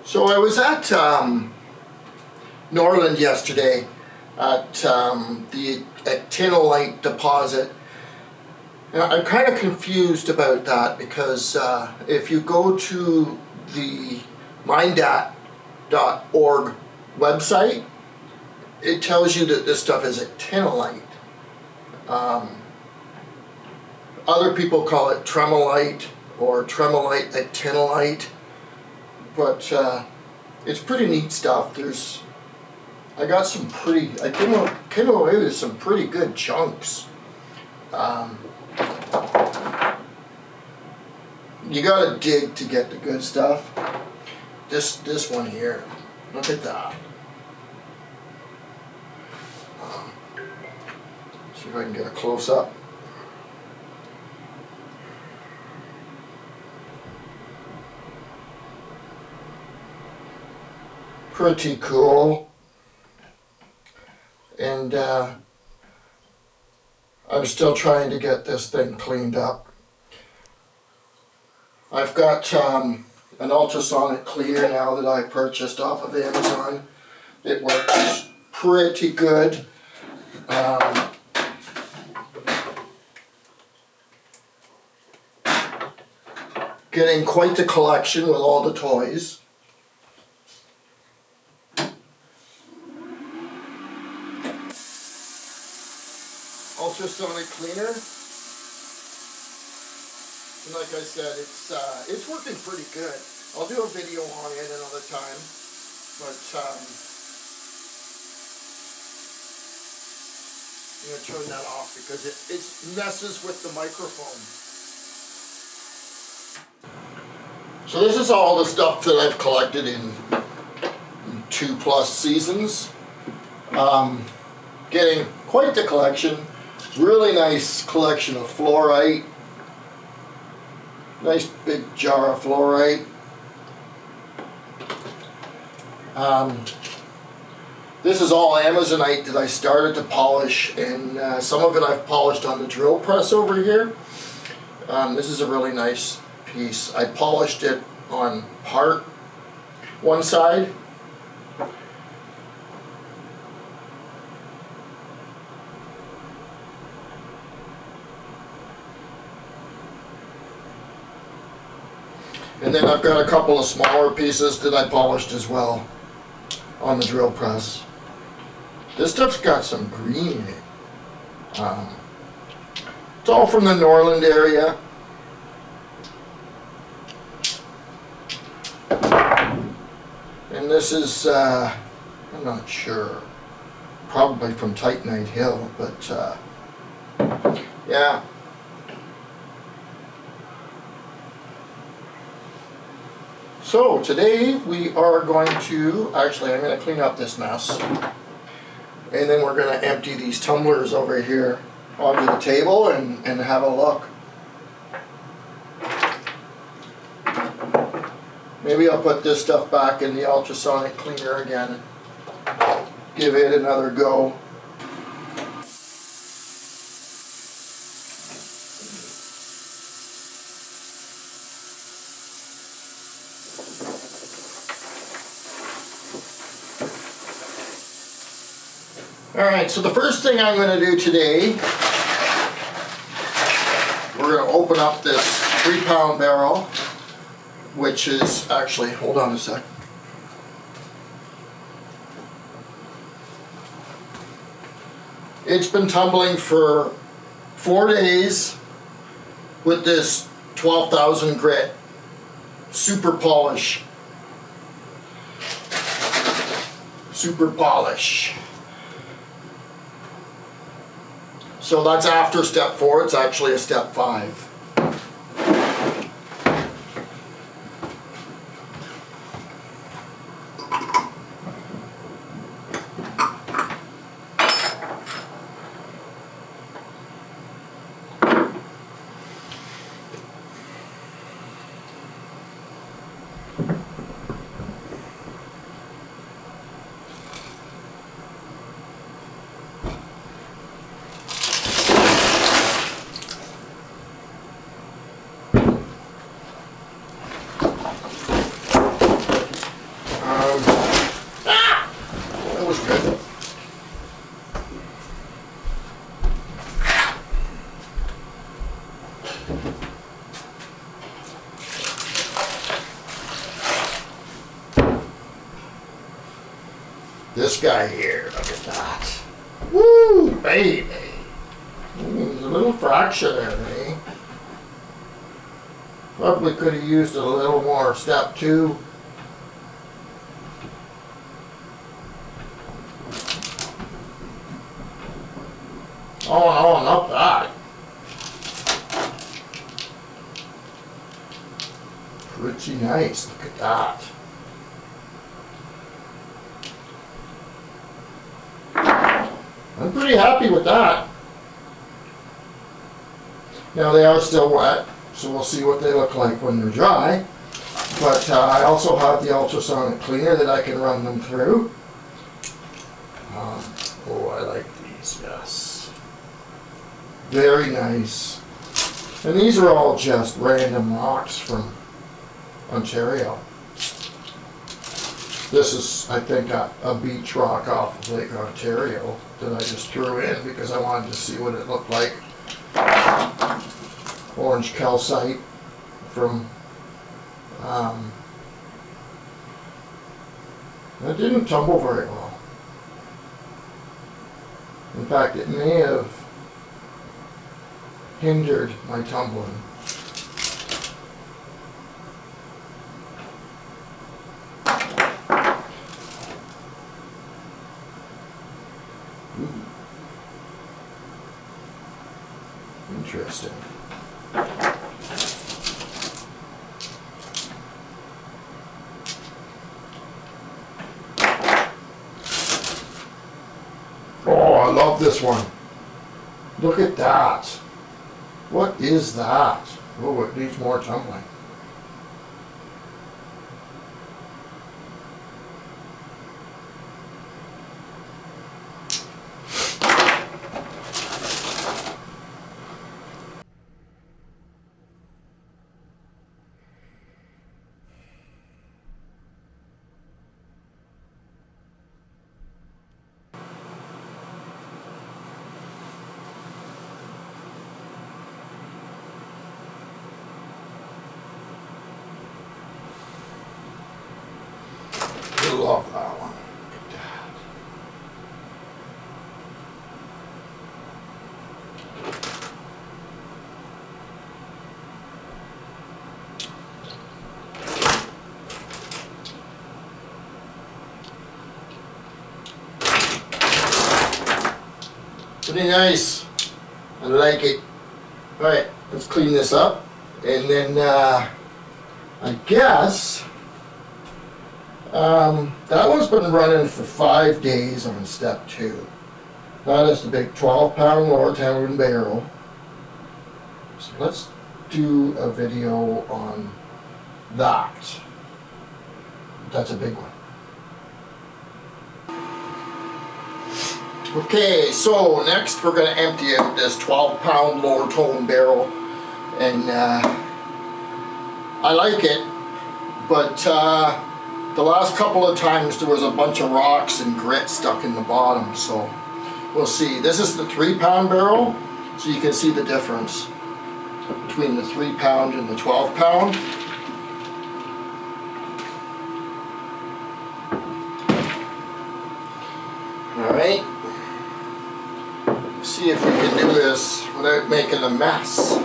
So I was at Norland yesterday at the Actinolite deposit. And I'm kind of confused about that because if you go to the mindat.org website, it tells you that this stuff is actinolite. Other people call it tremolite or tremolite actinolite, but it's pretty neat stuff. I came away with some pretty good chunks. You gotta dig to get the good stuff. This one here, look at that. See if I can get a close up. Pretty cool. And I'm still trying to get this thing cleaned up. I've got an ultrasonic cleaner now that I purchased off of Amazon. It works pretty good. Getting quite the collection with all the toys. Ultrasonic cleaner. And like I said, it's working pretty good. I'll do a video on it another time, but I'm gonna turn that off because it messes with the microphone. So this is all the stuff that I've collected in 2+ seasons. Getting quite the collection. Really nice collection of fluorite. Nice big jar of fluorite. This is all Amazonite that I started to polish, and some of it I've polished on the drill press over here. This is a really nice piece. I polished it on one side. And then I've got a couple of smaller pieces that I polished as well on the drill press. This stuff's got some green in it. It's all from the Norland area. And this is, I'm not sure, probably from Titanite Hill, but yeah. So today we are going to, actually I'm going to clean up this mess, and then we're going to empty these tumblers over here onto the table and have a look. Maybe I'll put this stuff back in the ultrasonic cleaner again and give it another go. Alright, so the first thing I'm going to do today, we're going to open up this 3-pound barrel, which is actually, hold on a sec. It's been tumbling for 4 days with this 12,000 grit super polish. Super polish. So that's after step 4, it's actually a step 5. this guy here. Look at that. Woo, baby. There's a little fracture there, eh? Probably could have used a little more step 2. Oh no, not that. Pretty nice, look at that. I'm pretty happy with that. Now they are still wet, so we'll see what they look like when they're dry. But I also have the ultrasonic cleaner that I can run them through. Oh, I like these, yes. Very nice. And these are all just random rocks from Ontario. This is, I think, a beach rock off of Lake Ontario that I just threw in because I wanted to see what it looked like. Orange calcite from, that didn't tumble very well. In fact, it may have hindered my tumbling. Interesting. Oh, I love this one. Look at that. What is that? Oh, it needs more tumbling. I love that one. Look at that. Pretty nice. I like it. Alright, let's clean this up. And then I guess that one's been running for 5 days on step 2. That is the big 12-pound Loretone barrel. So let's do a video on that. That's a big one. Okay, so next we're going to empty out this 12-pound Loretone barrel. And I like it, but the last couple of times there was a bunch of rocks and grit stuck in the bottom, so we'll see. This is the 3-pound barrel, so you can see the difference between the 3-pound and the 12-pound. Alright, see if we can do this without making a mess.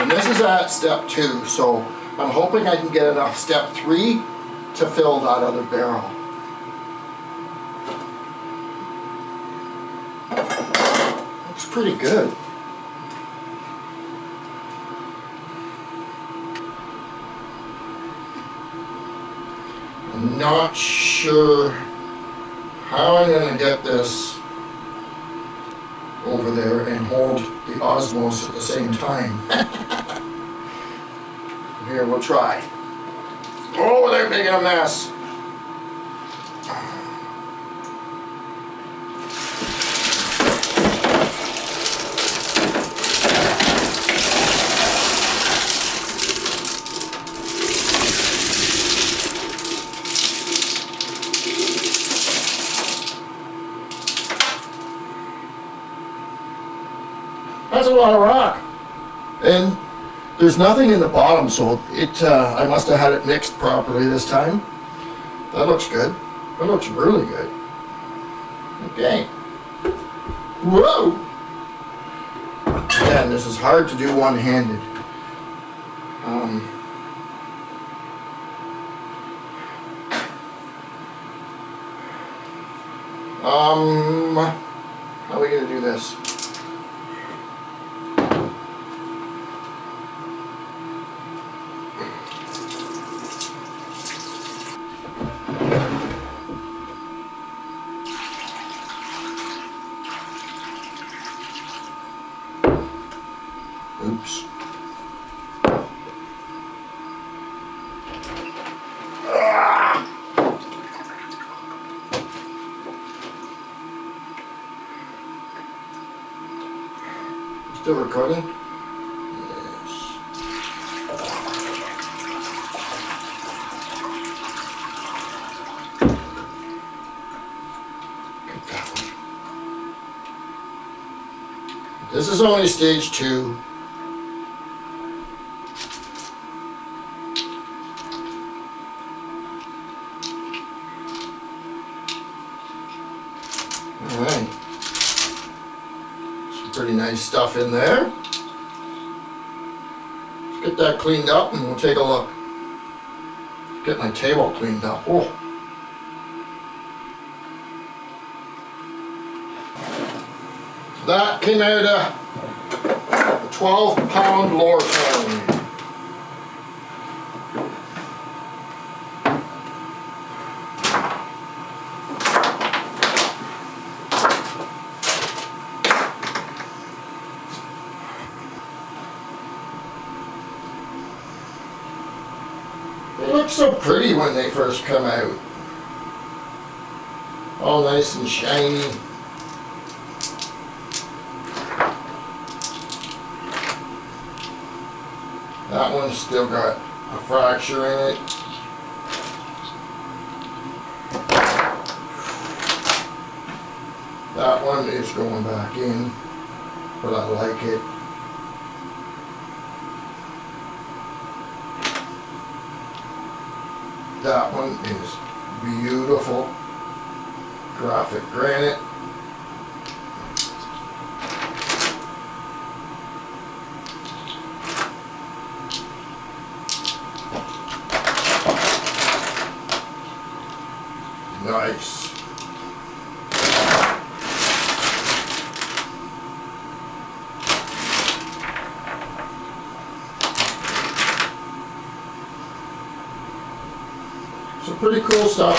This is at step 2, so I'm hoping I can get enough step 3 to fill that other barrel. Looks pretty good. I'm not sure how I'm going to get this over there and hold the osmos at the same time. Here, we'll try. Oh, they're making a mess. That's a lot of rock. And there's nothing in the bottom, so I must have had it mixed properly this time. That looks good. That looks really good. Okay. Whoa! Again, this is hard to do one-handed. How are we gonna do this? Oops. Still recording? Yes. Get that one. This is only stage 2. Alright. Some pretty nice stuff in there. Let's get that cleaned up and we'll take a look. Get my table cleaned up. Oh. That came out of a 12-pound Loretone. They look so pretty when they first come out. All nice and shiny. That one's still got a fracture in it. That one is going back in, but I like it. That one is beautiful. Graphic granite. Nice. Some pretty cool stuff.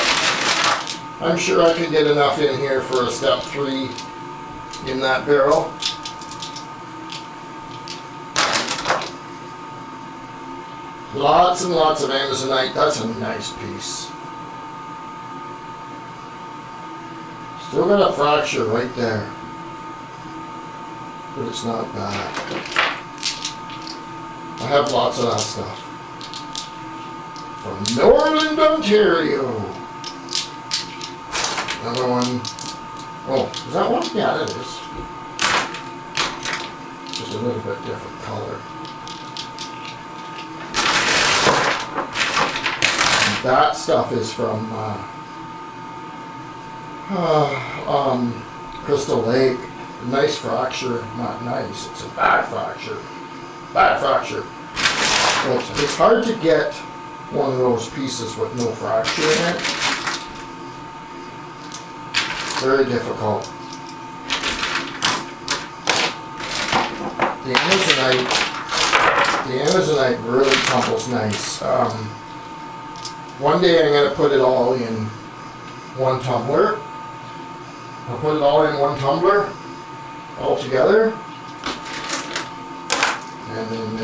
I'm sure I could get enough in here for a step 3 in that barrel. Lots and lots of Amazonite. That's a nice piece. Still got a fracture right there, but it's not bad. I have lots of that stuff. From Norland, Ontario. Another one. Oh, is that one? Yeah, that is. Just a little bit different color. And that stuff is from Crystal Lake. Nice fracture. Not nice. It's a bad fracture. Bad fracture. But it's hard to get one of those pieces with no fracture in it. Very difficult. The Amazonite really crumbles nice. One day I'm going to put it all in one tumbler. I'll put it all in one tumbler, all together, and then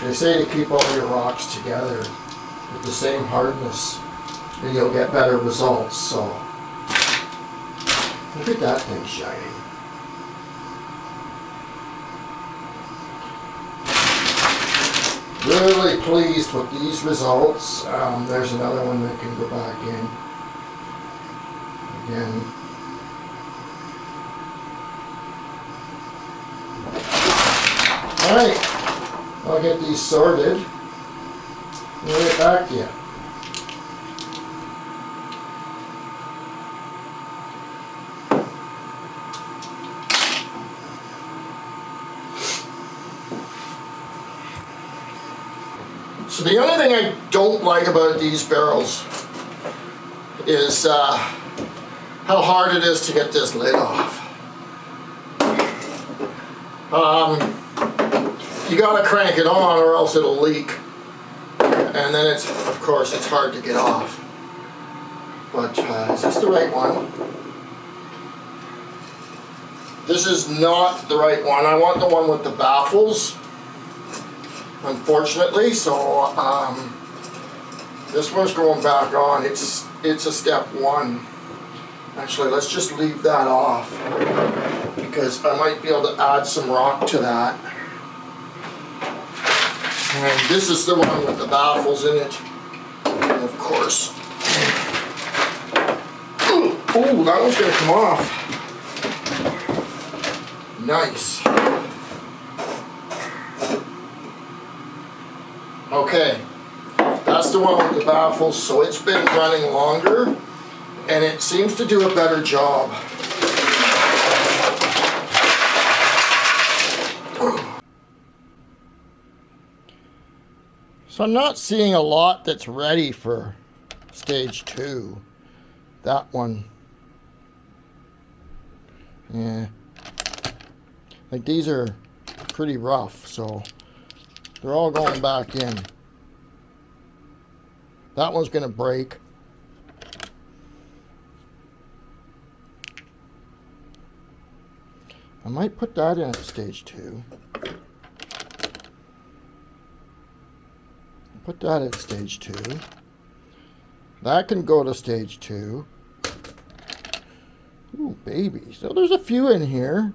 they say to keep all your rocks together with the same hardness, and you'll get better results. So look at that thing shining. Really pleased with these results. There's another one that can go back in. Again, Alright, I'll get these sorted. We'll get back to you. So the only thing I don't like about these barrels is how hard it is to get this lid off. You gotta crank it on or else it'll leak. And then it's, of course, it's hard to get off. But is this the right one? This is not the right one. I want the one with the baffles, unfortunately. So this one's going back on. It's a step 1. Actually, let's just leave that off because I might be able to add some rock to that. And this is the one with the baffles in it, and of course. Oh, that one's going to come off. Nice. Okay, that's the one with the baffles, so it's been running longer, and it seems to do a better job. So I'm not seeing a lot that's ready for stage 2. That one. Yeah. Like these are pretty rough, so they're all going back in. That one's going to break. I might put that in at stage 2. Put that at stage 2. That can go to stage 2. Ooh, baby. So there's a few in here.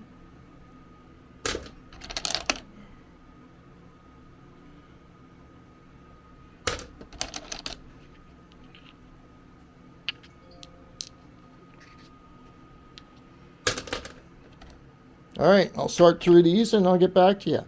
All right, I'll sort through these and I'll get back to you.